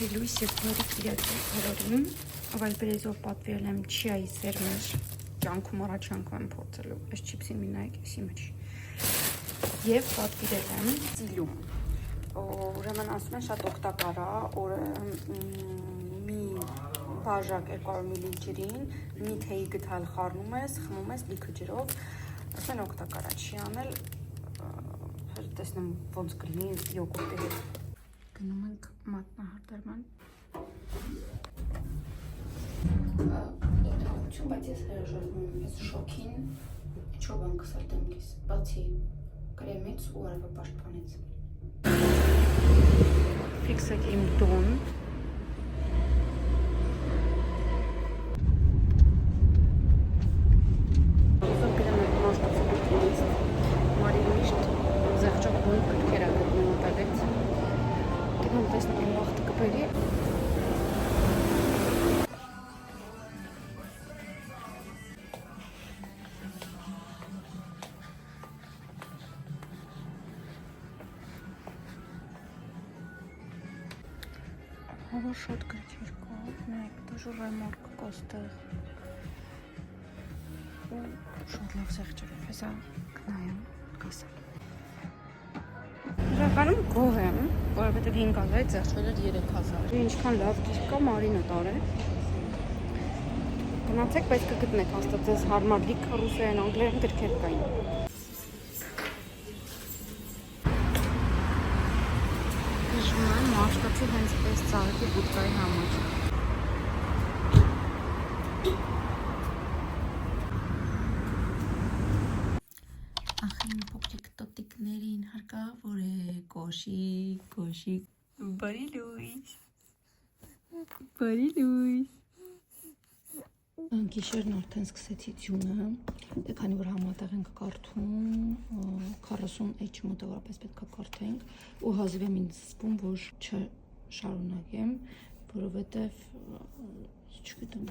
Լույս եւ բարի իրական ավալ բերեզով պատվիրել եմ չիայի սերմեր կյանքում առաջ անգամ եմ փորձելու այս չիպսին մի նայեք էսի մեջ եւ պատվիրել եմ ծիլում ուրեմն ասում են շատ օգտակար է օրը մի բաժակ 200 մլ ջրին մի թեյի գդալ խառնում ես խմում ես լիքը ջրով ասում են օգտակար է չի անել տեսնեմ ոնց կլինի յոգուրտի հետ գնում ենք մատնահարդարման բայց ես հրաժարվում եմ ես շոքին չով եմ կսել դեմքիս բացի կրեմից ու արևապաշտպանից ֆիքսեք իմ տուն Հավոր շատ գրքեր կա, մեկ դժուր ռեմորկ կա ստեղ ու շատ լավ սեղջերով հեսա կնայեմ, կասեմ Իրականում գող եմ, որովհետև 5,000-ից զեղջվել էր 3,000 Ինչքան լավ գիրք կա, Մարինը տարե Գնացեք, բայց կգտնեք հաստատ ձեզ հարմար լիքը ռուսերեն, անգլերեն գրքեր կային Մաշկացի հենց պես ծաղկի բուտկայի համար Ախին փոքրիկ տոտիկներին հարկավոր է կոշիկ բարի լույս Գիշերն արդեն սկսեցի ձյունը քանի որ համատեղ ենք կարդում 40H մոտավորապես պետք է կարդենք ու հազիվ եմ ինձ զսպում որ չշարունակեմ որովհետև չգիտեմ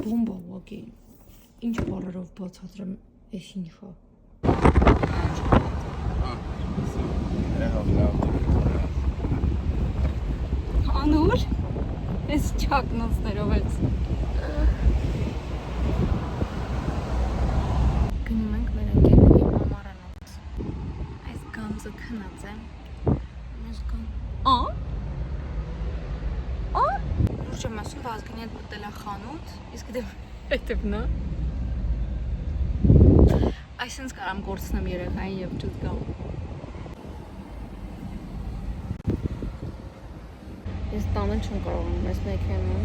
բոմբա ուղղակի ինչ բառերով բացատրեմ էս ինչա Անուր Ես չակնոցներով ես Գնում ենք մեր ընկերների մամարանոց Այս գանձը քնած է Լուրջ եմ ասում վազգնի հետ մտել է խանութ Իսկ դեմ հետև նա Այսինց կարամ գործնեմ երեխային և չզգամ Ես տանը չեմ կարողանում ես մեքենան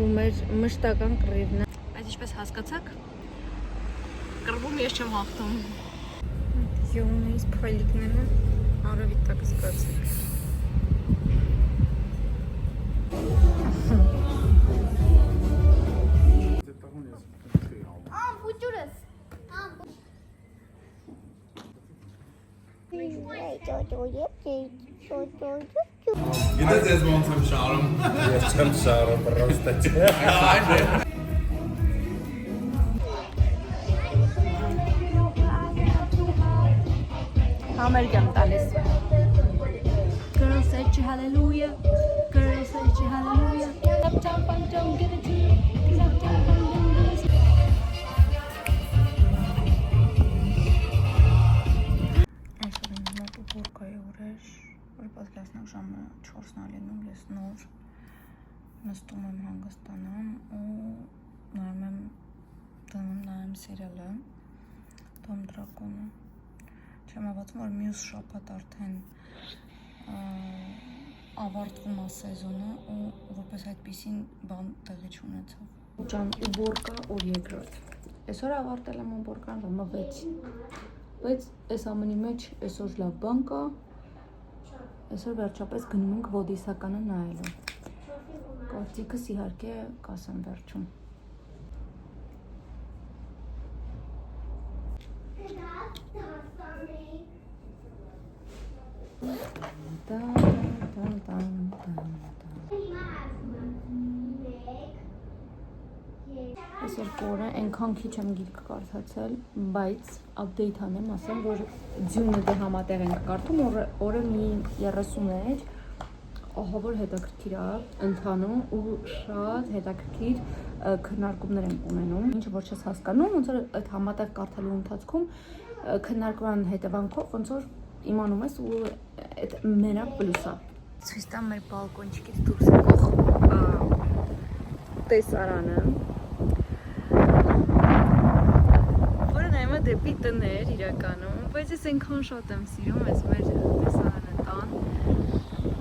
ու մեր մշտական կռիվն է Բայց ինչպես հասկացաք կռվում ես չեմ հաղթում Յոմնից փայլիկները արևի տակ զգացեք Գիտես ես ոնց եմ շարում Ես չեմ շարում պրոստը չէ Համերգ եմ տալիս Girl say hallelujah Girl say hallelujah Don't get it to you որ պատկասնակ ժամը 4-ն ալինում ես նոր նստում եմ հանգստանամ ու նայում եմ դնում նայեմ սերիալը Դոմ դրակոնը չեմ հավատում որ մյուս շաբաթ արդեն ավարտվում է սեզոնը ու որպես այդպիսին բան տեղի չունեցավ Ջան ուբորկա օր երկրորդ Այսօր ավարտել եմ ուբորկան ժամը 6 բայց այս ամենի մեջ այսօր լավ բան կա Այսօր վերջապես գնում ենք ոդիսականը նայելու Կարծիքս իհարկե կասեմ վերջում Այսօր օրը այնքան քիչ եմ գիրք կարդացել, բայց update անեմ, ասեմ, որ ձյունը դե համատեղ ենք կարդում, օրը մի 30 էր, ահա որ հետաքրքիր է ընթանում ու շատ հետաքրքիր քննարկումներ ենք ունենում, ինչը որ չես հասկանում, ոնց որ այդ համատեղ կարդալու ընթացքում քննարկման հետևանքով ոնց որ իմանում ես ու այդ մենակ պլյուս է։ Ցույց տամ մեր բալկոնչիկից դուրս եկող տեսարանը, որը նայում է դեպի տներ իրականում, բայց ես այնքան շատ եմ սիրում ես մեր տեսարանը տան,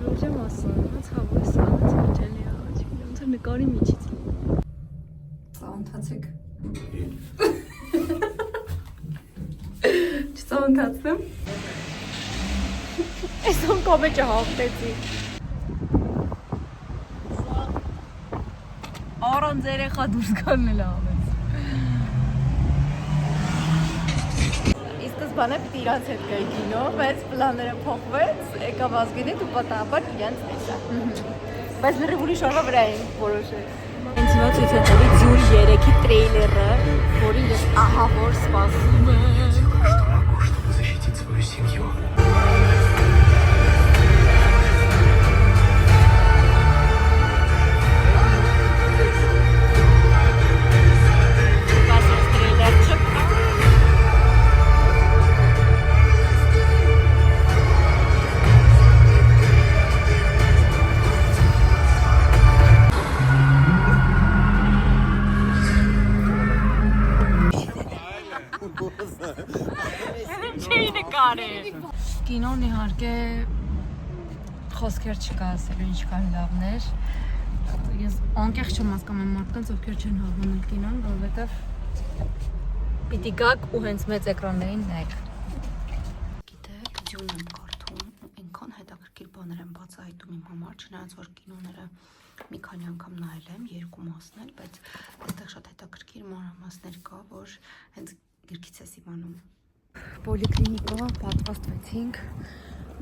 որ չեմ ասում, ոնց հավես է, ոնց հաճելի է, ոնց որ նկարի միջից լինի։ Սա ընթացեք։ Չսա ընթացնեմ։ Այս կոմեջը հաղթեցի։ Առանց երեխա դուրս գալն էլ ամես։ Իսկ սկզբանե պիտի իրանց հետ գայի կինո, բայց պլանները փոխվեց, եկավ Ազգենիտ ու պատահաբար իրանց տեսա։ Բայց լրիվ ուրիշ օրվա վրա էին որոշել։ Ինձ հիմա ցույց եմ տալի Ձյուն 3-ի տրեյլերը, որին ես ահա որ սպասում եմ։ Կինոն իհարկե խոսքեր չկա ասելու ինչքան լավն էր։ Ես անկեղծ չեմ հասկանում մարդկանց, ովքեր չեն հավանել կինոն, որովհետև պիտի գաք ու հենց մեծ էկրաններին նայեք։ Գիտեք, Ձյուն եմ կարդում, այնքան հետաքրքիր բաներ եմ բացահայտում իմ համար, չնայած որ կինոները մի քանի անգամ նայել եմ, 2 մասն էլ, բայց այստեղ շատ հետաքրքիր մանրամասներ կա, որ հենց գրքից ես իմանում։ Պոլիկլինիկա պատվաստվեցինք,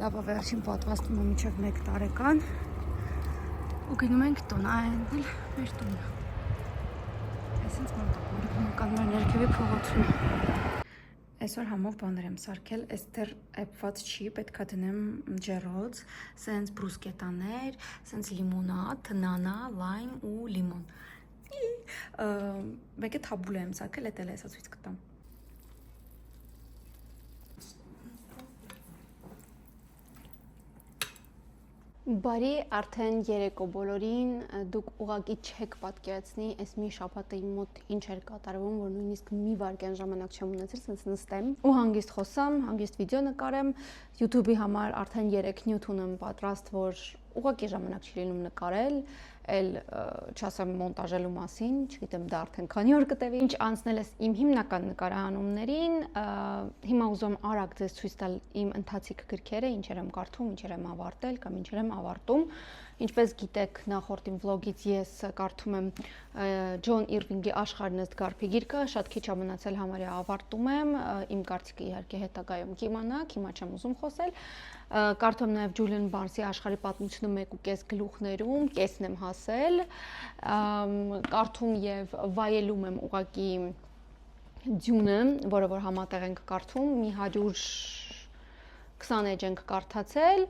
լավա վերջին պատվաստումը մինչև 1 տարեկան ու գնում ենք տուն, այն էլ մեր տունը։ Այսինչ մոտ է պոլիկլինիկան մեր ներքևի փողոցում։ Այսօր համով բաներ եմ սարքել, այստեղ էպված չի, պետքա դնեմ ջեռոց, սենց բրուսկետաներ, սենց լիմոնադ, թնանա, լայմ ու լիմոն։ Մեկը թաբուլե եմ սարքել, էտ էլ է, սա ցույց կտամ։ Բարի արդեն երեկո բոլորին, դուք ուղղակի չեք պատկերացնի այս մի շաբաթը իմ մոտ ինչ էր կատարվում, որ նույնիսկ մի վայրկյան ժամանակ չեմ ունեցել, սենց նստեմ ու հանգիստ խոսամ, հանգիստ վիդեո նկարեմ, YouTube-ի համար արդեն 3 նյութ ունեմ պատրաստ, որ ուղղակի ժամանակ չի լինում նկարել, էլ չասեմ մոնտաժելու մասին, չգիտեմ դա արդեն քանի օր կտևի։ Ինչ անցնել ես իմ հիմնական նկարահանումներին, հիմա ուզում արագ ձեզ ցույց տալ իմ ընթացիկ գրքերը, ինչեր եմ կարդում, ինչեր եմ ավարտել կամ ինչեր եմ ավարտում։ Ինչպես գիտեք, նախորդ իմ վլոգից ես կարդում եմ Ջոն Իրվինգի Աշխարհն ըստ Գարփի գիրքը, շատ քիչ է մնացել համարյա ավարտում եմ, իմ կարծիքը իհարկե հետագայում կիմանաք, հիմա չեմ ուզում խոսել։ Կարդում եմ նաև Ջուլիան Բարնսի Աշխարհի պատմությունը 1.5 գլուխներում, կեսն եմ հասել, կարդում եւ վայելում եմ ուղղակի Ձյունը, որը որ համատեղ ենք կարդում, մի 120 էջ ենք կարդացել,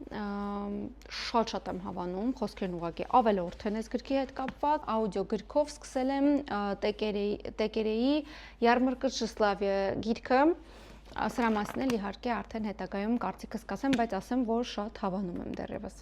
շատ եմ հավանում, խոսքերն ուղղակի ավելորդ են այս գրքի հետ կապված, աուդիո գրքով սկսել եմ Տեկերեի Յարմարկա Շսլավիա գիրքը, սրա մասին էլ իհարկե արդեն հետագայում կարծիքս կասեմ, բայց ասեմ, որ շատ հավանում եմ դեռևս։